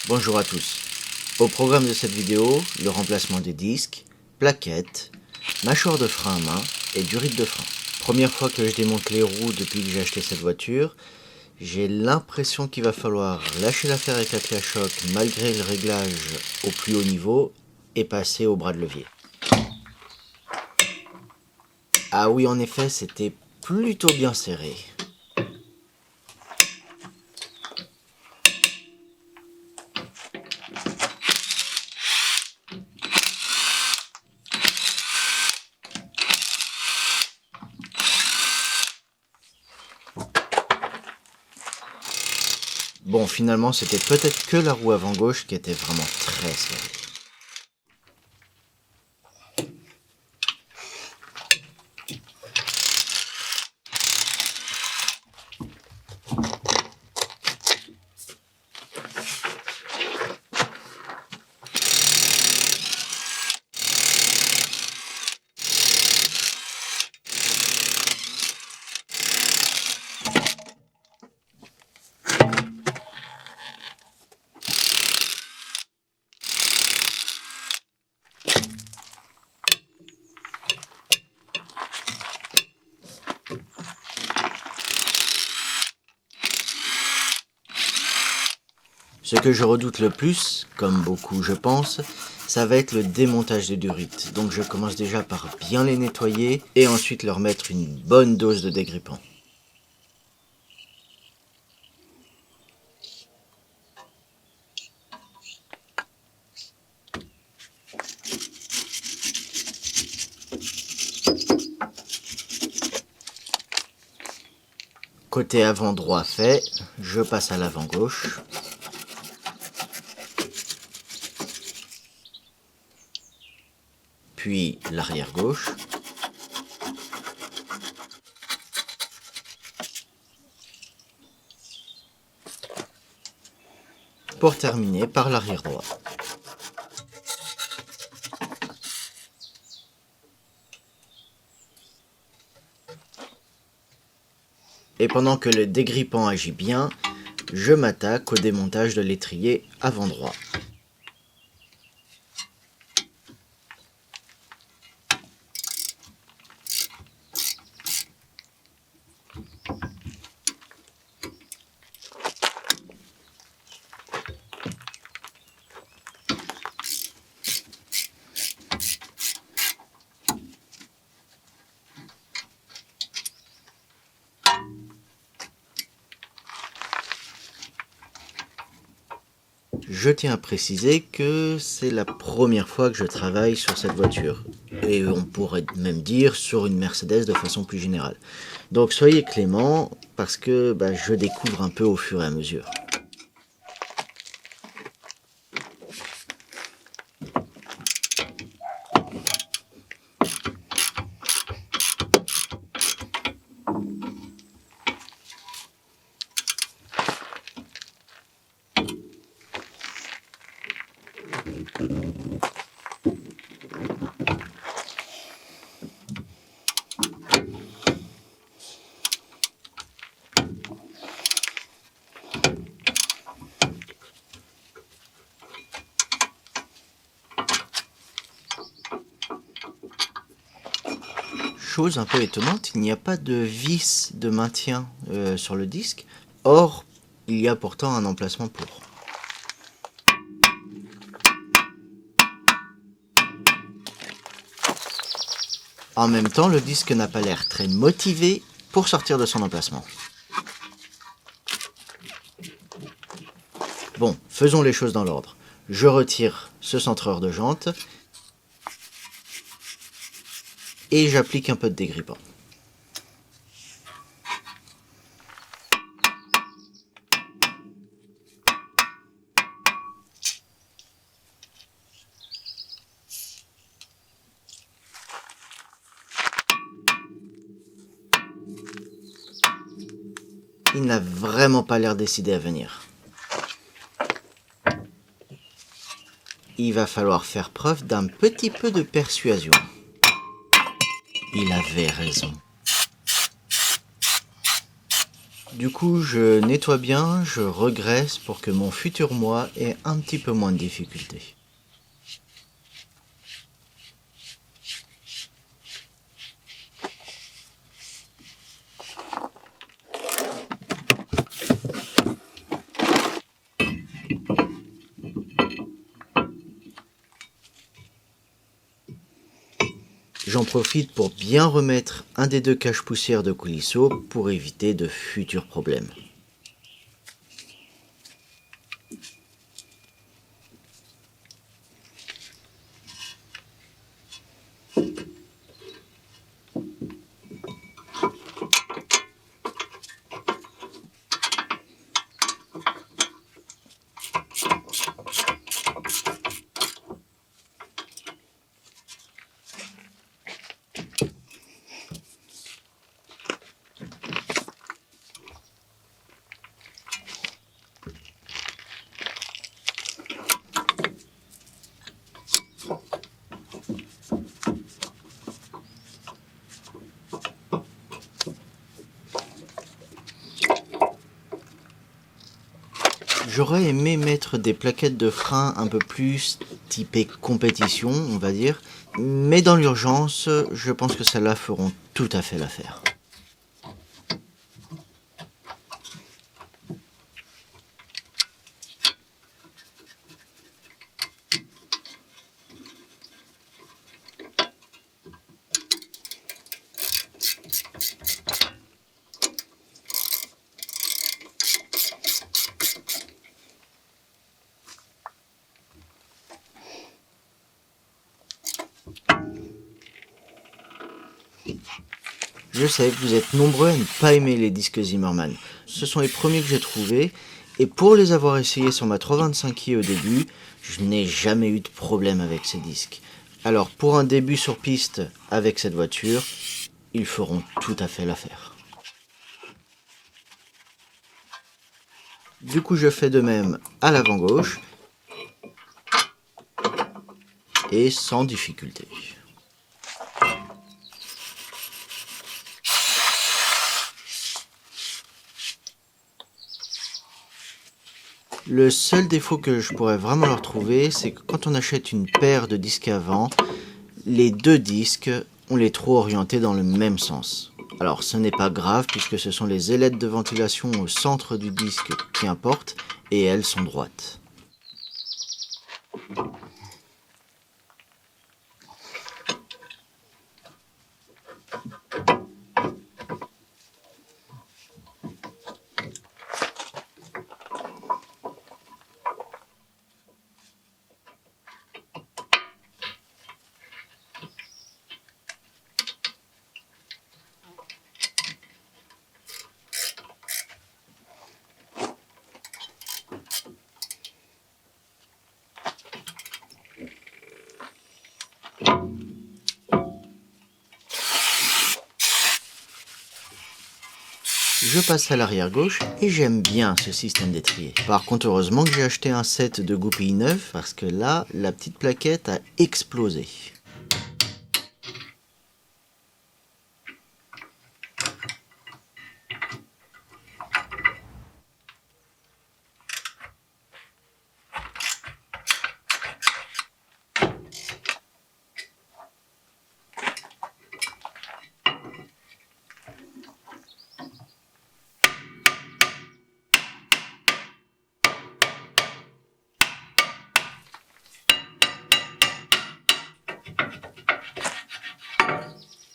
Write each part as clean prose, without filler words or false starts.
Bonjour à tous. Au programme de cette vidéo, le remplacement des disques, plaquettes, mâchoire de frein à main et durite de frein. Première fois que je démonte les roues depuis que j'ai acheté cette voiture, j'ai l'impression qu'il va falloir lâcher l'affaire avec la clé à choc malgré le réglage au plus haut niveau et passer au bras de levier. Ah oui, en effet, c'était plutôt bien serré. Bon, finalement, c'était peut-être que la roue avant gauche qui était vraiment très serrée. Ce que je redoute le plus, comme beaucoup je pense, ça va être le démontage des durites. Donc je commence déjà par bien les nettoyer et ensuite leur mettre une bonne dose de dégrippant. Côté avant droit fait, je passe à l'avant gauche. Puis l'arrière gauche. Pour terminer par l'arrière droit. Et pendant que le dégrippant agit bien, je m'attaque au démontage de l'étrier avant droit. Je tiens à préciser que c'est la première fois que je travaille sur cette voiture. Et on pourrait même dire sur une Mercedes de façon plus générale. Donc soyez clément parce que je découvre un peu au fur et à mesure. Chose un peu étonnante, il n'y a pas de vis de maintien sur le disque. Or, il y a pourtant un emplacement pour. En même temps, le disque n'a pas l'air très motivé pour sortir de son emplacement. Bon, faisons les choses dans l'ordre. Je retire ce centreur de jante et j'applique un peu de dégrippant. Il n'a vraiment pas l'air décidé à venir. il va falloir faire preuve d'un petit peu de persuasion. Il avait raison. Du coup, je nettoie bien, je regraisse pour que mon futur moi ait un petit peu moins de difficultés. J'en profite pour bien remettre un des deux cache-poussières de coulisseau pour éviter de futurs problèmes. J'aurais aimé mettre des plaquettes de frein un peu plus typées compétition, on va dire, mais dans l'urgence, je pense que celles-là feront tout à fait l'affaire. Je sais que vous êtes nombreux à ne pas aimer les disques Zimmermann. Ce sont les premiers que j'ai trouvés, et pour les avoir essayés sur ma 325i au début, je n'ai jamais eu de problème avec ces disques. Alors pour un début sur piste avec cette voiture, ils feront tout à fait l'affaire. Du coup je fais de même à l'avant gauche, et sans difficulté. Le seul défaut que je pourrais vraiment leur trouver, c'est que quand on achète une paire de disques avant, les deux disques, on les trouve orientés dans le même sens. Alors ce n'est pas grave puisque ce sont les ailettes de ventilation au centre du disque qui importent et elles sont droites. Je passe à l'arrière gauche et j'aime bien ce système d'étrier. Par contre, heureusement que j'ai acheté un set de goupilles neufs parce que là, la petite plaquette a explosé.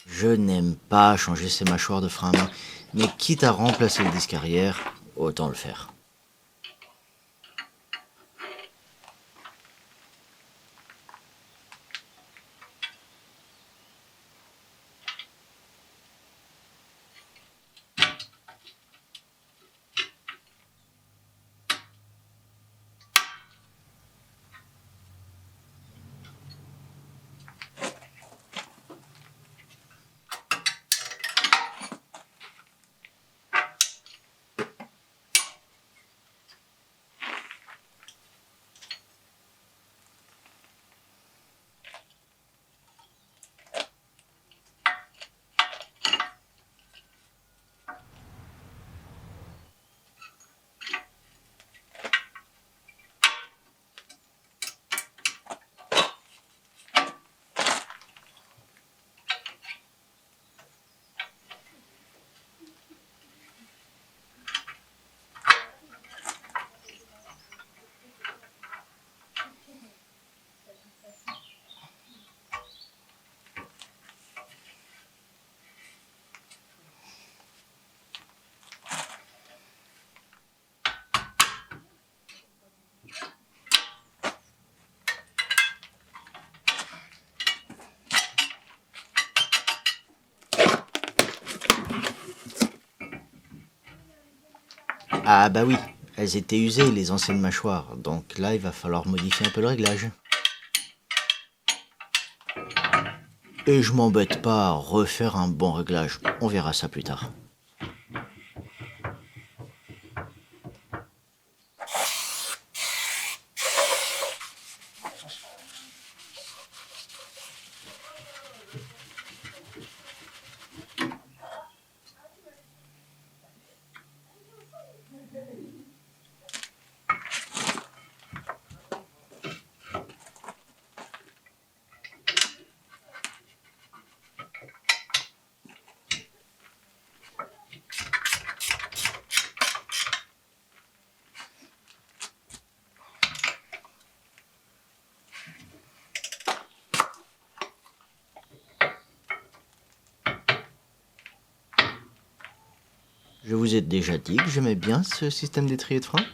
Je n'aime pas changer ces mâchoires de frein à main, mais quitte à remplacer le disque arrière, autant le faire. Ah bah oui, elles étaient usées les anciennes mâchoires, donc là il va falloir modifier un peu le réglage. Et je m'embête pas à refaire un bon réglage, on verra ça plus tard. Je vous ai déjà dit que j'aimais bien ce système d'étrier de frein.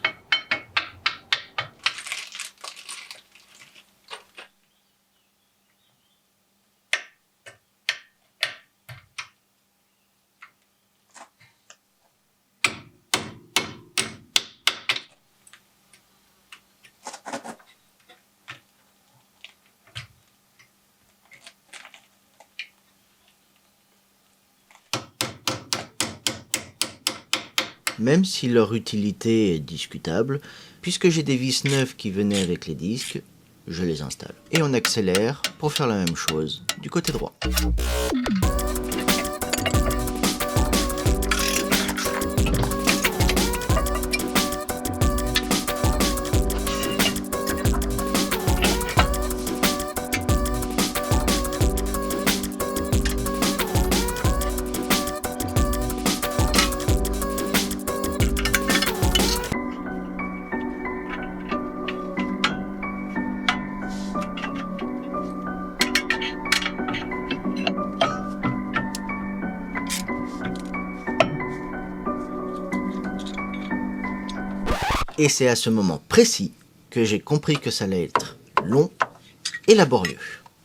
Même si leur utilité est discutable, puisque j'ai des vis neuves qui venaient avec les disques, je les installe. Et on accélère pour faire la même chose du côté droit. Et c'est à ce moment précis que j'ai compris que ça allait être long et laborieux.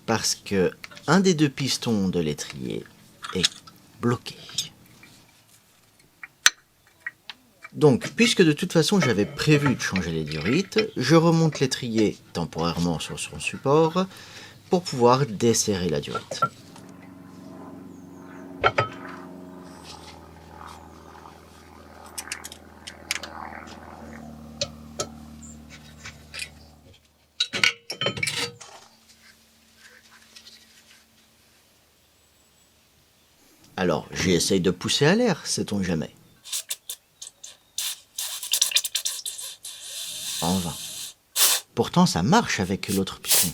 Parce que un des deux pistons de l'étrier est bloqué. Donc, puisque de toute façon j'avais prévu de changer les durites, je remonte l'étrier temporairement sur son support pour pouvoir desserrer la durite. Alors, j'essaye de pousser à l'air, sait-on jamais. En vain. Pourtant, ça marche avec l'autre piston.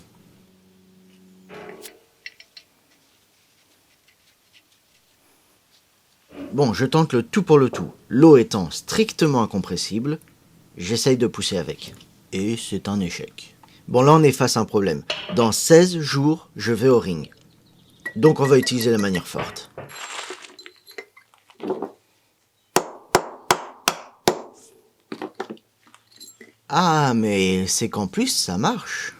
Bon, je tente le tout pour le tout. L'eau étant strictement incompressible, j'essaye de pousser avec. Et c'est un échec. Bon, là on est face à un problème. Dans 16 jours, je vais au ring. Donc on va utiliser la manière forte. Ah, mais c'est qu'en plus, ça marche.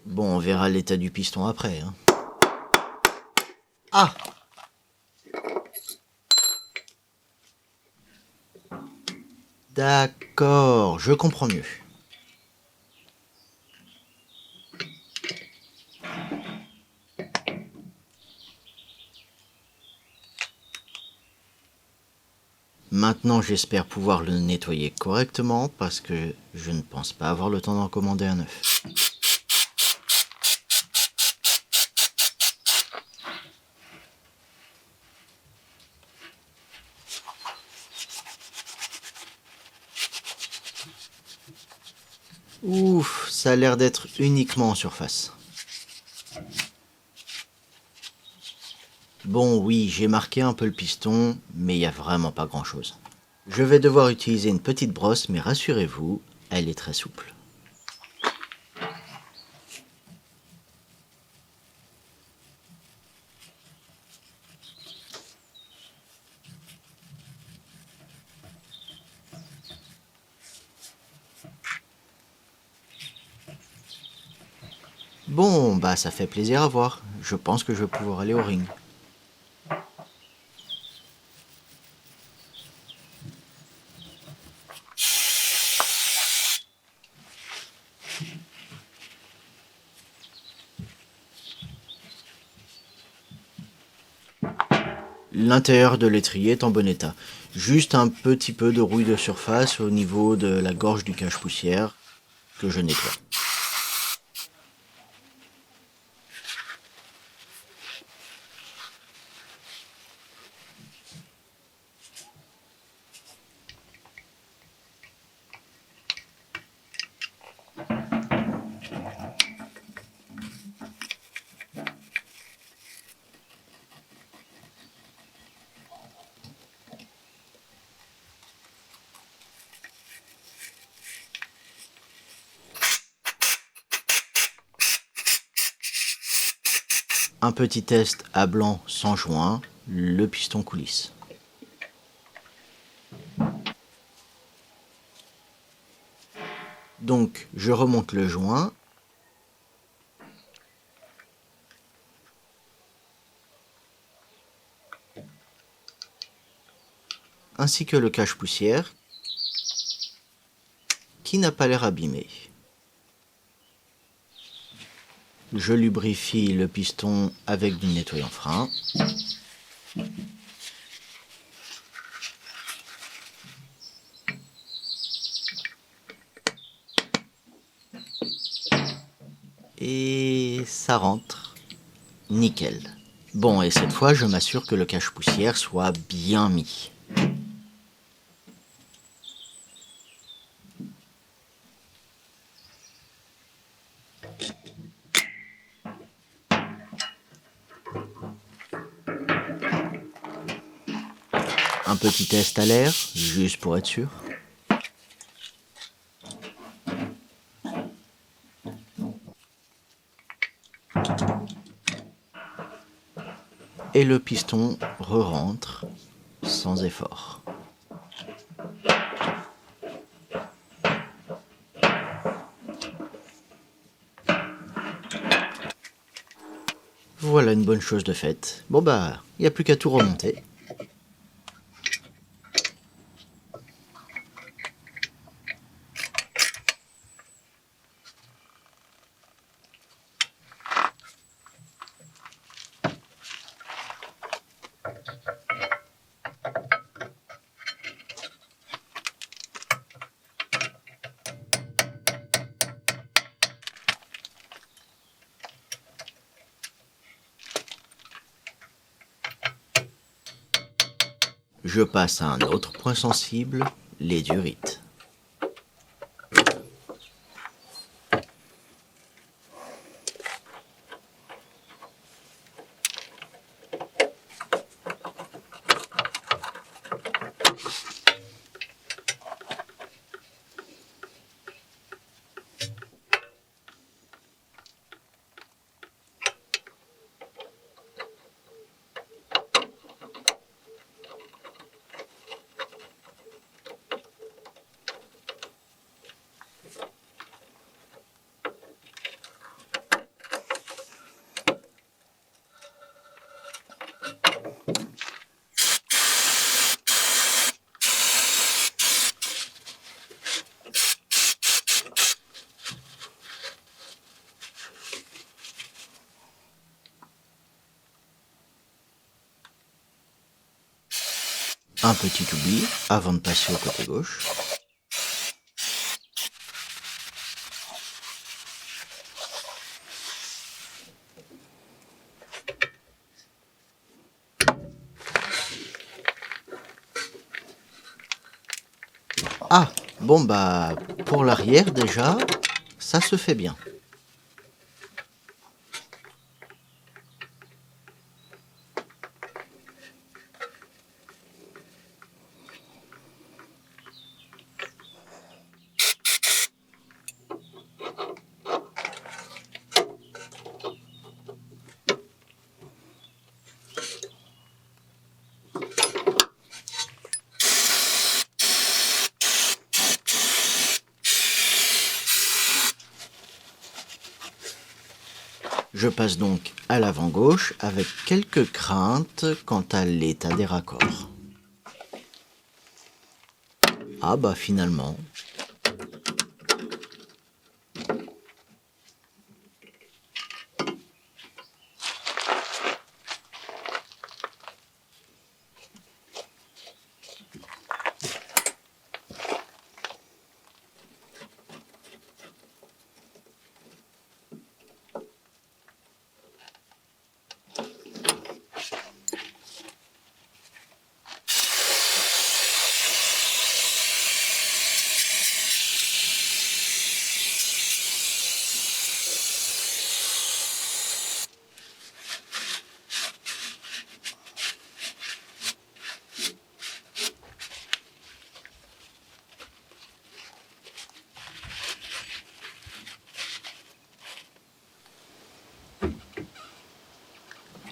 Bon, on verra l'état du piston après. Hein. Ah! D'accord, je comprends mieux. Maintenant, j'espère pouvoir le nettoyer correctement parce que je ne pense pas avoir le temps d'en commander un neuf. Ouf, ça a l'air d'être uniquement en surface. Bon, oui, j'ai marqué un peu le piston, mais il n'y a vraiment pas grand-chose. Je vais devoir utiliser une petite brosse, mais rassurez-vous, elle est très souple. Bon, bah ça fait plaisir à voir. Je pense que je vais pouvoir aller au ring. L'intérieur de l'étrier est en bon état. Juste un petit peu de rouille de surface au niveau de la gorge du cache-poussière que je nettoie. Un petit test à blanc sans joint, le piston coulisse. Donc je remonte le joint. Ainsi que le cache-poussière qui n'a pas l'air abîmé. Je lubrifie le piston avec du nettoyant frein. Et ça rentre nickel. Bon, et cette fois, je m'assure que le cache-poussière soit bien mis. Un petit test à l'air, juste pour être sûr. Et le piston re-rentre sans effort. Voilà une bonne chose de faite. Bon bah, il n'y a plus qu'à tout remonter. Je passe à un autre point sensible, les durites. Un petit oubli avant de passer au côté gauche. Ah, bon bah, pour l'arrière déjà, ça se fait bien. Je passe donc à l'avant gauche avec quelques craintes quant à l'état des raccords. Ah bah finalement,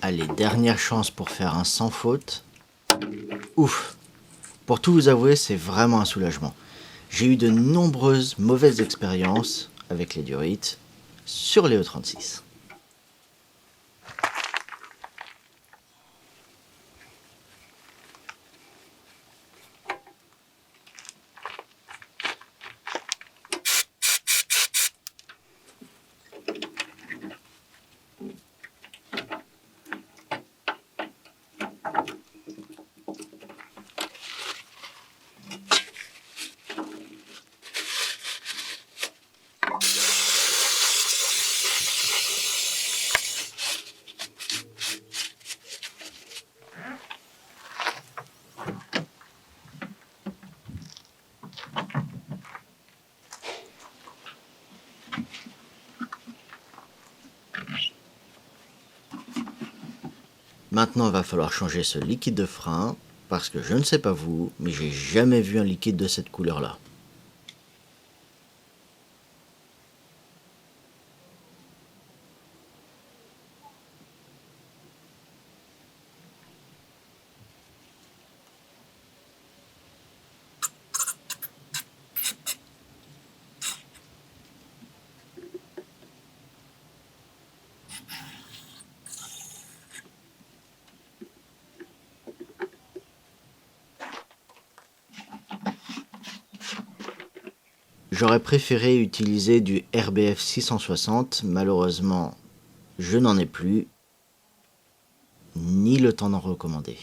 Allez, dernière chance pour faire un sans faute. Ouf! Pour tout vous avouer, c'est vraiment un soulagement. J'ai eu de nombreuses mauvaises expériences avec les diorites sur les E36. Maintenant, il va falloir changer ce liquide de frein, parce que je ne sais pas vous, mais j'ai jamais vu un liquide de cette couleur-là. J'aurais préféré utiliser du RBF 660, malheureusement, je n'en ai plus, ni le temps d'en recommander.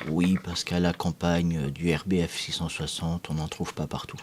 Oui, parce qu'à la campagne du RBF 660, on n'en trouve pas partout.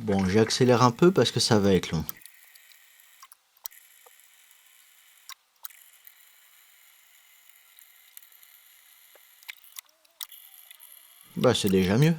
Bon, j'accélère un peu parce que ça va être long. Bah, c'est déjà mieux.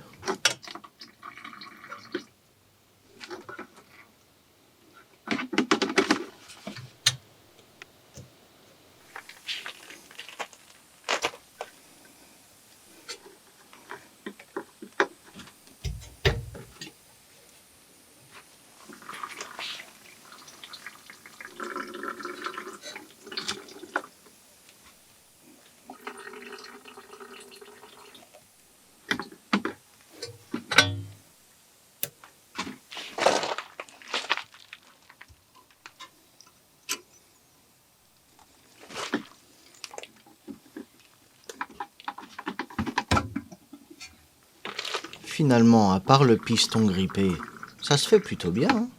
Finalement, à part le piston grippé, ça se fait plutôt bien, hein.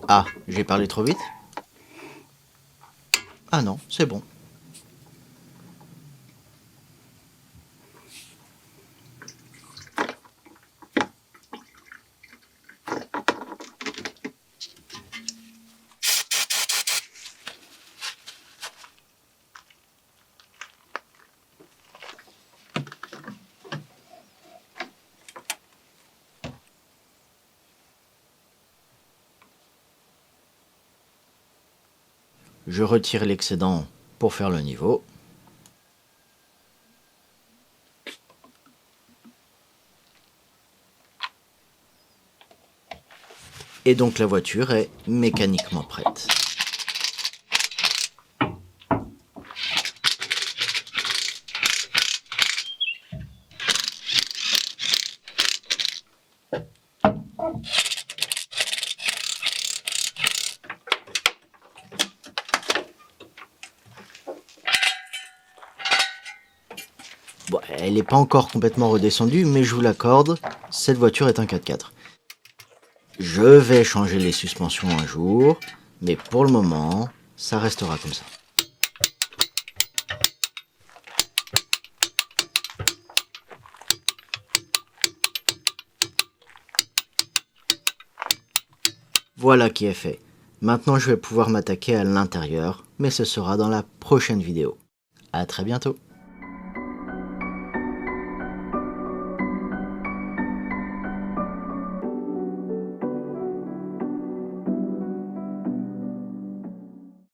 Ah, j'ai parlé trop vite? Ah non, c'est bon. Je retire l'excédent pour faire le niveau. Et donc la voiture est mécaniquement prête. Bon, elle n'est pas encore complètement redescendue, mais je vous l'accorde, cette voiture est un 4x4. Je vais changer les suspensions un jour, mais pour le moment, ça restera comme ça. Voilà qui est fait. Maintenant, je vais pouvoir m'attaquer à l'intérieur, mais ce sera dans la prochaine vidéo. À très bientôt.